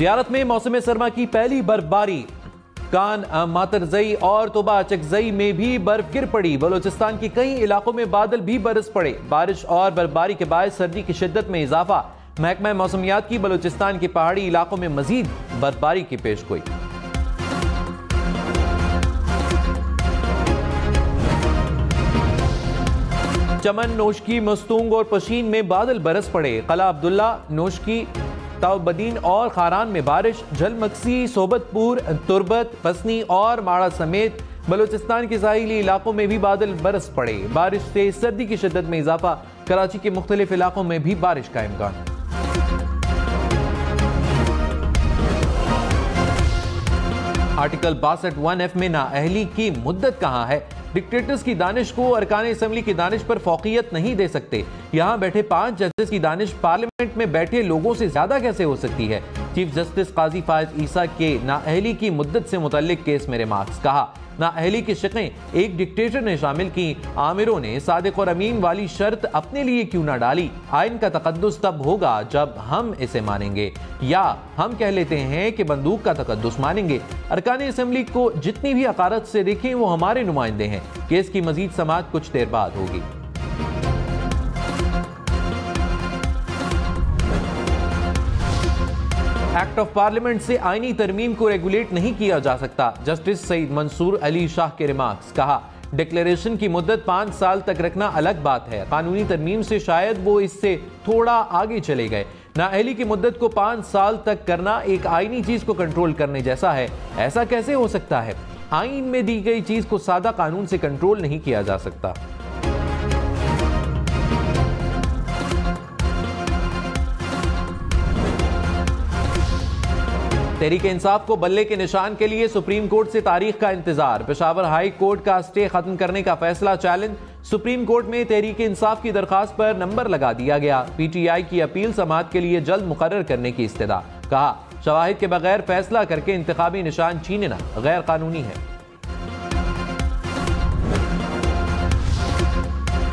ज़ियारत में मौसम सरमा की पहली बर्फबारी। कान मातरजई और तोबा चकजई में भी बर्फ गिर पड़ी। बलोचिस्तान के कई इलाकों में बादल भी बरस पड़े। बारिश और बर्फबारी के बाद सर्दी की शिद्दत में इजाफा। महकमा मौसमियात की बलोचिस्तान के पहाड़ी इलाकों में मजीद बर्फबारी की पेशगोई। चमन, नोशकी, मस्तूंग और पशीन में बादल बरस पड़े। कला अब्दुल्ला, नोशकी, ताउबदीन और खारान में बारिश। झलमक्सी, सोबतपुर, तुरबत, पसनी और माड़ा समेत बलूचिस्तान के साहिली इलाकों में भी बादल बरस पड़े। बारिश से सर्दी की शिद्दत में इजाफा। कराची के मुख्तलिफ इलाकों में भी बारिश का इम्कान। आर्टिकल 62(1)(f) में नाअहली की मुद्दत कहाँ है? डिक्टेटर्स की दानिश को अरकान असम्बली की दानिश पर फौकियत नहीं दे सकते। यहाँ बैठे 5 जजेस की दानिश पार्लियामेंट में बैठे लोगों से ज्यादा कैसे हो सकती है? चीफ जस्टिस काजी फायज ईसा के नाअहली की मुद्दत से मुतल्लिक केस में रिमार्क्स। कहा, नाअहली की शिकें एक डिक्टेटर ने शामिल की। आमिरों ने सादिक और अमीन वाली शर्त अपने लिए क्यों ना डाली? आइन का तकद्दुस तब होगा जब हम इसे मानेंगे, या हम कह लेते हैं कि बंदूक का तकद्दुस मानेंगे। अरकान असम्बली को जितनी भी हकारत से देखें वो हमारे नुमाइंदे हैं। केस की मजीद समाअत कुछ देर बाद होगी। एक्ट ऑफ पार्लियामेंट से आईनी तरमीम को रेगुलेट नहीं किया जा सकता। जस्टिस सईद मंसूर अली शाह के रिमार्क्स। कहा, डिक्लेरेशन की मुद्दत 5 साल तक रखना अलग बात है। कानूनी तरमीम से शायद वो इससे थोड़ा आगे चले गए। नाअहली की मुद्दत को 5 साल तक करना एक आईनी चीज को कंट्रोल करने जैसा है। ऐसा कैसे हो सकता है? आइन में दी गई चीज को सादा कानून से कंट्रोल नहीं किया जा सकता। तहरीक इंसाफ को बल्ले के निशान के लिए सुप्रीम कोर्ट से तारीख का इंतजार। पेशावर हाई कोर्ट का स्टे खत्म करने का फैसला चैलेंज। सुप्रीम कोर्ट में तहरीक इंसाफ की दरखास्त पर नंबर लगा दिया गया। पीटीआई की अपील समाअत के लिए जल्द मुकर्रर करने की इस्तदा। कहा, शवाहिद के बगैर फैसला करके इंतखाबी निशान छीनना गैर कानूनी है।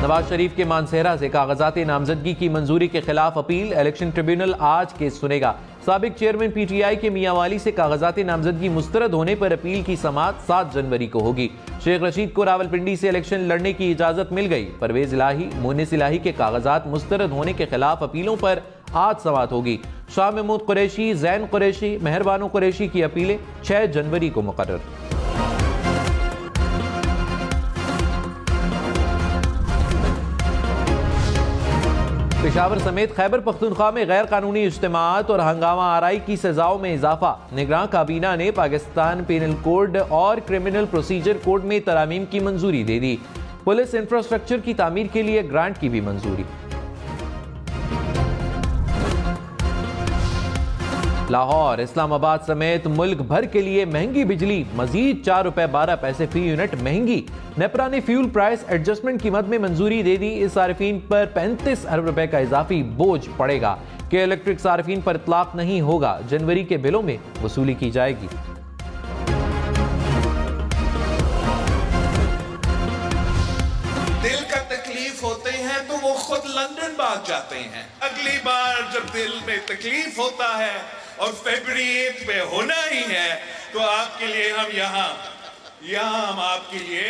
नवाज शरीफ के मानसेरा से कागजात नामजदगी की मंजूरी के खिलाफ अपील। इलेक्शन ट्रिब्यूनल आज केस सुनेगा। साबिक चेयरमैन पीटीआई के मियां वाली से कागजात नामजदगी मुस्तरद होने पर अपील की समाअत 7 जनवरी को होगी। शेख रशीद को रावलपिंडी से इलेक्शन लड़ने की इजाजत मिल गई। परवेज इलाही, मुनिस इलाही के कागजात मुस्तरद होने के खिलाफ अपीलों पर आज समाअत होगी। शाह महमूद कुरैशी, जैन कुरैशी, मेहरबानो कुरैशी की अपीलें 6 जनवरी को मुकर्रर। पेशावर समेत खैबर पख्तूनख्वा में गैर कानूनी इज्तिमात और हंगामा आराई की सजाओं में इजाफा। निगरान काबीना ने पाकिस्तान पेनल कोड और क्रिमिनल प्रोसीजर कोड में तरामीम की मंजूरी दे दी। पुलिस इंफ्रास्ट्रक्चर की तामीर के लिए ग्रांट की भी मंजूरी। लाहौर, इस्लामाबाद समेत मुल्क भर के लिए महंगी बिजली। मजीद 4 रुपए 12 पैसे फी यूनिट महंगी। नेपरा ने फ्यूल प्राइस एडजस्टमेंट कीमत में मंजूरी दे दी। इस सार्फिन पर 35 अरब रुपए का इजाफी बोझ पड़ेगा कि इलेक्ट्रिक सार्फिन पर इतलाक नहीं होगा। जनवरी के बिलों में वसूली की जाएगी। दिल का तकलीफ होते हैं तो वो खुद लंदन भाग जाते हैं। अगली बार जब दिल में तकलीफ होता है और फरवरी 8 में होना ही है तो आपके लिए हम यहाँ हम आपके लिए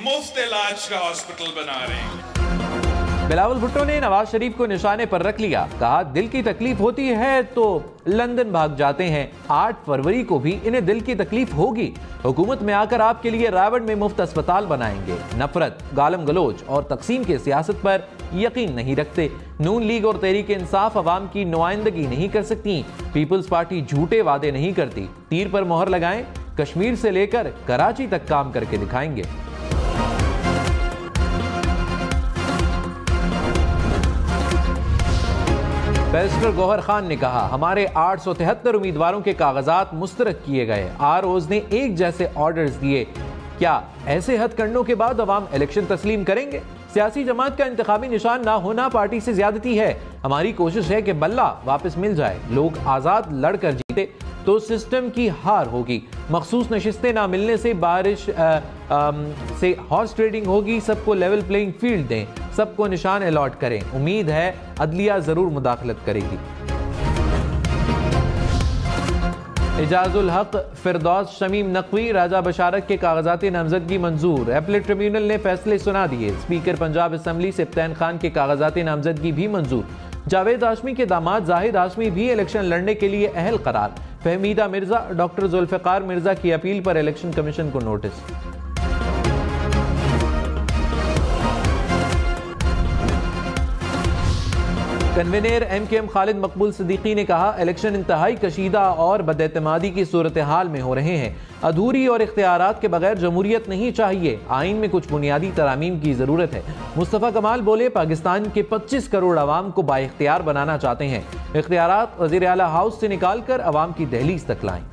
मुफ्त इलाज का हॉस्पिटल बना रहे हैं। बिलावल भुट्टो ने नवाज शरीफ को निशाने पर रख लिया। कहा, दिल की तकलीफ होती है तो लंदन भाग जाते हैं। 8 फरवरी को भी इन्हें दिल की तकलीफ होगी। हुकूमत में आकर आपके लिए रावण में मुफ्त अस्पताल बनाएंगे। नफरत, गालम गलोच और तकसीम की सियासत पर यकीन नहीं रखते। नून लीग और तहरीक इंसाफ अवाम की नुमाइंदगी नहीं कर सकती। पीपल्स पार्टी झूठे वादे नहीं करती। तीर पर मोहर लगाएं, कश्मीर से लेकर कराची तक काम करके दिखाएंगे। बैरिस्टर गौहर खान ने कहा, हमारे 873 उम्मीदवारों के कागजात मुस्तरद किए गए। आरओज ने एक जैसे ऑर्डर्स दिए। क्या ऐसे हथकंडों के बाद अवाम इलेक्शन तस्लीम करेंगे? सियासी जमात का इंतखाबी निशान ना होना पार्टी से ज्यादती है। हमारी कोशिश है कि बल्ला वापस मिल जाए। लोग आजाद लड़कर जीते तो सिस्टम की हार होगी। मखसूस नशिस्तें ना मिलने से बारिश से हॉर्स ट्रेडिंग होगी। सबको लेवल प्लेइंग फील्ड दें, सबको निशान अलॉट करें। उम्मीद है अदलिया जरूर मुदाखलत करेगी। इजाजुल हक फिरदौस शमीम नकवी राजा बशारत के कागजाती नामजदगी मंजूर। एपलेट ट्रिब्यूनल ने फैसले सुना दिए। स्पीकर पंजाब असम्बली सिप्तान खान के कागजाती नामजदगी भी मंजूर। जावेद हाशमी के दामाद जाहिद हाशमी भी इलेक्शन लड़ने के लिए अहल करार। फहमीदा मिर्जा डॉक्टर जुल्फिकार मिर्जा की अपील पर इलेक्शन कमीशन को नोटिस। कन्वीनर MKM खालिद मकबूल सिद्दीकी ने कहा, इलेक्शन इंतहाई कशीदा और बदएतमादी की सूरत हाल में हो रहे हैं। अधूरी और इख्तियारात के बगैर जमहूरियत नहीं चाहिए। आइन में कुछ बुनियादी तरामीम की जरूरत है। मुस्तफ़ा कमाल बोले, पाकिस्तान के 25 करोड़ अवाम को बाइख्तियार बनाना चाहते हैं। इख्तियारात वज़ीर आला हाउस से निकाल कर अवाम की दहलीज तक लाएं।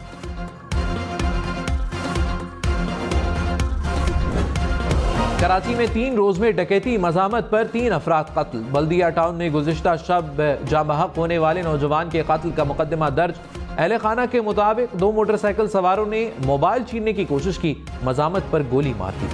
कराची में 3 रोज में डकैती मज़ामत पर 3 अफराद कत्ल। बल्दिया टाउन में गुज़िश्ता शब जामहक होने वाले नौजवान के कत्ल का मुकदमा दर्ज। अहले खाना के मुताबिक 2 मोटरसाइकिल सवारों ने मोबाइल छीनने की कोशिश की, मज़ामत पर गोली मार दी।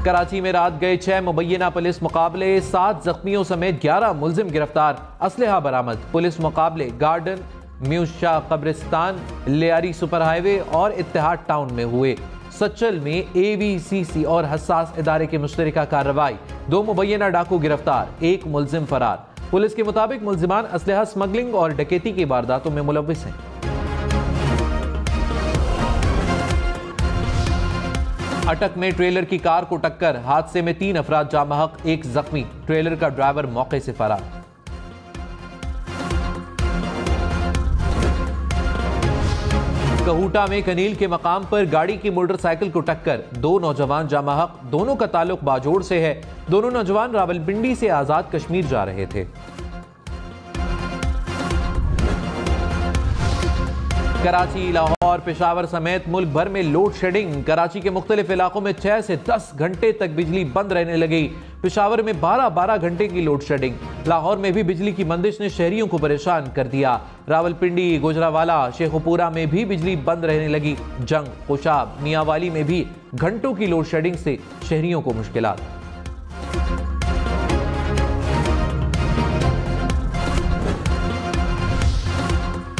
कराची में रात गए 6 मुबैना पुलिस मुकाबले, 7 जख्मियों समेत 11 मुलजिम गिरफ्तार। असलहा बरामद। पुलिस मुकाबले गार्डन, म्यूशा कब्रिस्तान, लियारी सुपर हाईवे और इत्तेहाद टाउन में हुए। सच्चल में AVCC और हसास इदारे की मुश्तरका कार्रवाई। 2 मुबैना डाकू गिरफ्तार, 1 मुलजिम फरार। पुलिस के मुताबिक मुलजिमान असलहा स्मगलिंग और डकैती की वारदातों में मुलव्विस हैं। अटक में ट्रेलर की कार को टक्कर, हादसे में 3 अफराद जामहक, 1 जख्मी। ट्रेलर का ड्राइवर मौके से फरार। कहूटा में कनील के मकाम पर गाड़ी की मोटरसाइकिल को टक्कर, 2 नौजवान जामहक। दोनों का ताल्लुक बाजोड़ से है। दोनों नौजवान रावलपिंडी से आजाद कश्मीर जा रहे थे। कराची, लाहौर, पेशावर समेत मुल्क भर में लोड शेडिंग। कराची के मुख्तलिफ इलाकों में 6 से 10 घंटे तक बिजली बंद रहने लगी। पेशावर में 12-12 घंटे की लोड शेडिंग। लाहौर में भी बिजली की बंदिश ने शहरियों को परेशान कर दिया। रावलपिंडी, गुजरावाला, शेखुपुरा में भी बिजली बंद रहने लगी। जंग, खुशाब, मियांवाली में भी घंटों की लोड शेडिंग से शहरियों को मुश्किलात।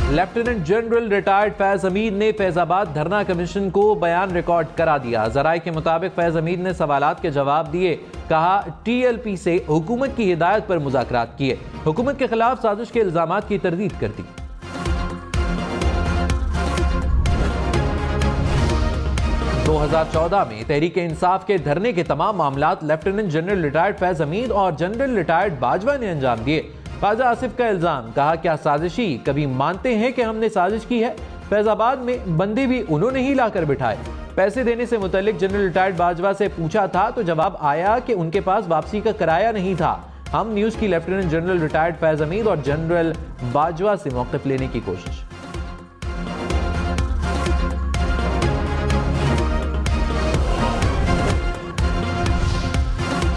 Lieutenant general retired Faiz Hamid ने फैजाबाद धरना कमीशन को बयान रिकॉर्ड करा दिया। जराये के मुताबिक फैज हमीद ने सवालात के जवाब दिए। कहा, TLP से हुकूमत की हिदायत पर मुज़ाकरात किए। हुकूमत के खिलाफ साजिश के इल्जामात की तरदीद कर दी। तो 2014 में तहरीक इंसाफ के धरने के तमाम मामलात lieutenant general retired Faiz Hamid और जनरल रिटायर्ड बाजवा ने अंजाम दिए। ख्वाजा आसिफ का इल्जाम, कहा, क्या साजिशी कभी मानते हैं कि हमने साजिश की है? फैजाबाद में बंदे भी उन्होंने ही लाकर बिठाए। पैसे देने से मुतल्लिक जनरल रिटायर्ड बाजवा से पूछा था तो जवाब आया कि उनके पास वापसी का किराया नहीं था। हम न्यूज की lieutenant general retired Faiz Hamid और जनरल बाजवा से मौक़िफ़ लेने की कोशिश।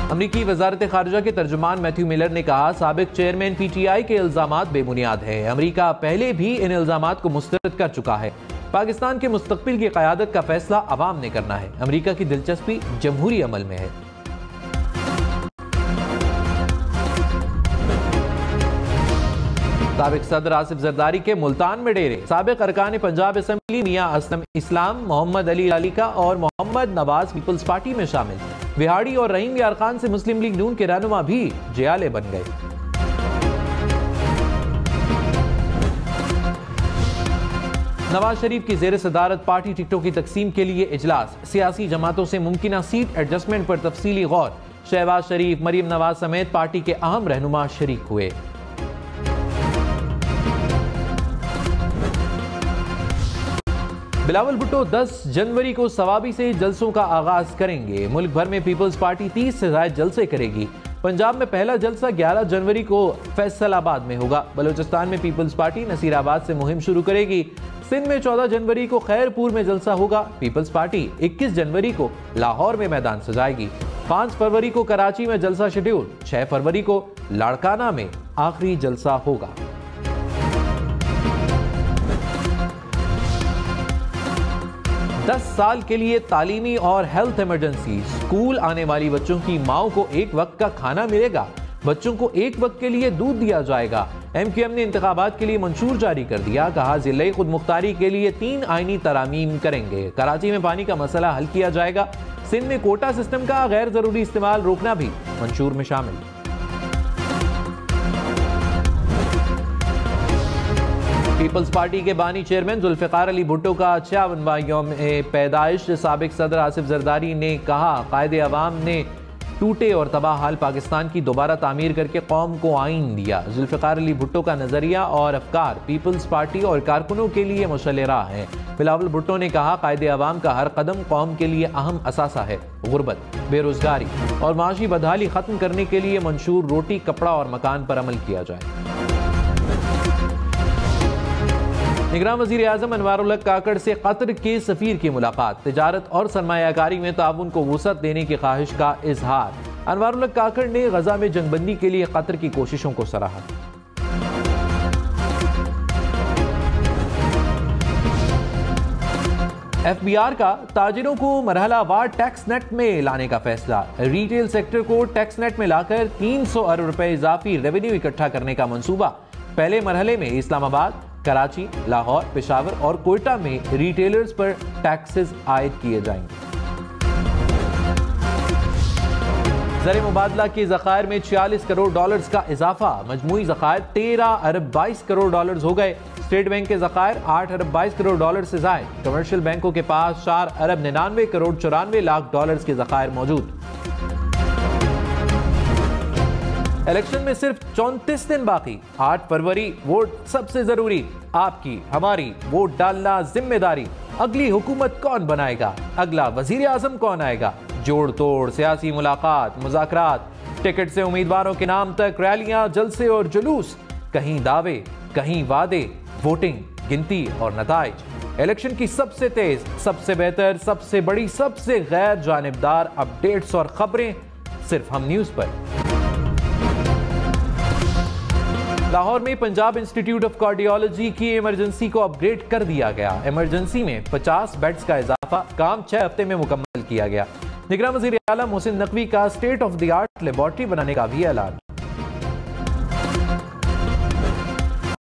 अमरीकी वजारत खारजा के तर्जुमान मैथ्यू मिलर ने कहा, साबिक चेयरमैन PTI के इल्जामात बेबुनियाद हैं। अमरीका पहले भी इन इल्जामात को मुस्तरद कर चुका है। पाकिस्तान के मुस्तकबिल की क़यादत का फैसला अवाम ने करना है। अमरीका की दिलचस्पी जमहूरी अमल में है। साबिक सदर आसिफ जरदारी के मुल्तान में डेरे। साबिक अरकान पंजाब असम्बली मियां असलम इस्लाम, मोहम्मद अली लालिका और मोहम्मद नवाज पीपल्स पार्टी में शामिल। बिहाड़ी और रहीम यार खान से मुस्लिम लीग नून के रहनुमा भी जियाले बन गए। नवाज शरीफ की जेर सदारत पार्टी टिकटों की तकसीम के लिए इजलास। सियासी जमातों से मुमकिना सीट एडजस्टमेंट पर तफसीली गौर। शहबाज शरीफ, मरीम नवाज समेत पार्टी के अहम रहनुमा शरीक हुए। बिलावल भुट्टो 10 जनवरी को सवाबी से जलसों का आगाज करेंगे। मुल्क भर में पीपल्स पार्टी 30 से ज्यादा जलसे करेगी। पंजाब में पहला जलसा 11 जनवरी को फैसलाबाद में होगा। बलूचिस्तान में पीपल्स पार्टी नसीराबाद से मुहिम शुरू करेगी। सिंध में 14 जनवरी को खैरपुर में जलसा होगा। पीपल्स पार्टी 21 जनवरी को लाहौर में मैदान सजाएगी। 5 फरवरी को कराची में जलसा शेड्यूल। 6 फरवरी को लाड़काना में आखिरी जलसा होगा। दस साल के लिए तालीमी और हेल्थ इमरजेंसी। स्कूल आने वाली बच्चों की माओ को एक वक्त का खाना मिलेगा। बच्चों को एक वक्त के लिए दूध दिया जाएगा। MQM ने इंतखाबात के लिए मंशूर जारी कर दिया। कहा जिले खुद मुख्तारी के लिए 3 आईनी तरामीम करेंगे। कराची में पानी का मसला हल किया जाएगा। सिंध में कोटा सिस्टम का गैर जरूरी इस्तेमाल रोकना भी मंशूर में शामिल। पीपल्स पार्टी के बानी चेयरमैन जुल्फिकार अली भुट्टो का 56वां यौम पैदाइश। साबिक सदर आसिफ जरदारी ने कहा कायदे अवाम ने टूटे और तबाह हाल पाकिस्तान की दोबारा तामीर करके कौम को आइन दिया। जुल्फिकार अली भुट्टो का नजरिया और अफकार पीपल्स पार्टी और कारकुनों के लिए मुशल्लेरा है। बिलावल भुट्टो ने कहा कायदे अवाम का हर कदम कौम के लिए अहम असासा है। गुर्बत, बेरोजगारी और माशी बदहाली खत्म करने के लिए मंशूर रोटी, कपड़ा और मकान पर अमल किया जाए। निगरान वज़ीर आज़म अनवारुल हक काकड़ से कतर के सफीर की मुलाकात। तिजारत और सरमायाकारी में ताउन को वुसअत देने की ख्वाहिश का इजहार। अनवारुल हक काकड़ ने गजा में जंगबंदी के लिए कतर की कोशिशों को सराहा। FBR का ताजिरों को मरहलावार टैक्स नेट में लाने का फैसला। रिटेल सेक्टर को टैक्स नेट में लाकर 300 अरब रुपए इजाफी रेवेन्यू इकट्ठा करने का मंसूबा। पहले मरहले में इस्लामाबाद, कराची, लाहौर, पेशावर और कोयटा में रिटेलर्स पर टैक्सेस आयद किए जाएंगे। ज़र मुबादला के ज़खायर में 46 करोड़ डॉलर्स का इजाफा। मजमूई ज़खायर 13 अरब 22 करोड़ डॉलर्स हो गए। स्टेट बैंक के ज़खायर 8 अरब 22 करोड़ डॉलर से जायद। कमर्शियल बैंकों के पास 4 अरब 99 करोड़ 94 लाख डॉलर्स के ज़खायर मौजूद। इलेक्शन में सिर्फ 34 दिन बाकी। 8 फरवरी वोट सबसे जरूरी। आपकी हमारी वोट डालना जिम्मेदारी। अगली हुकूमत कौन बनाएगा, अगला वजीर आजम कौन आएगा, जोड़ तोड़ सियासी मुलाकात, मुज़ाकरात, टिकट से उम्मीदवारों के नाम तक रैलियां, जलसे और जुलूस, कहीं दावे कहीं वादे, वोटिंग, गिनती और नताइज। इलेक्शन की सबसे तेज, सबसे बेहतर, सबसे बड़ी, सबसे गैर जानिबदार अपडेट्स और खबरें सिर्फ हम न्यूज पर। लाहौर में पंजाब इंस्टीट्यूट ऑफ कार्डियोलॉजी की इमरजेंसी को अपग्रेड कर दिया गया। इमरजेंसी में 50 बेड्स का इजाफा, काम 6 हफ्ते में मुकम्मल किया गया। निगरान वज़ीर आला मोहसिन नकवी का state of the art laboratory बनाने का भी ऐलान।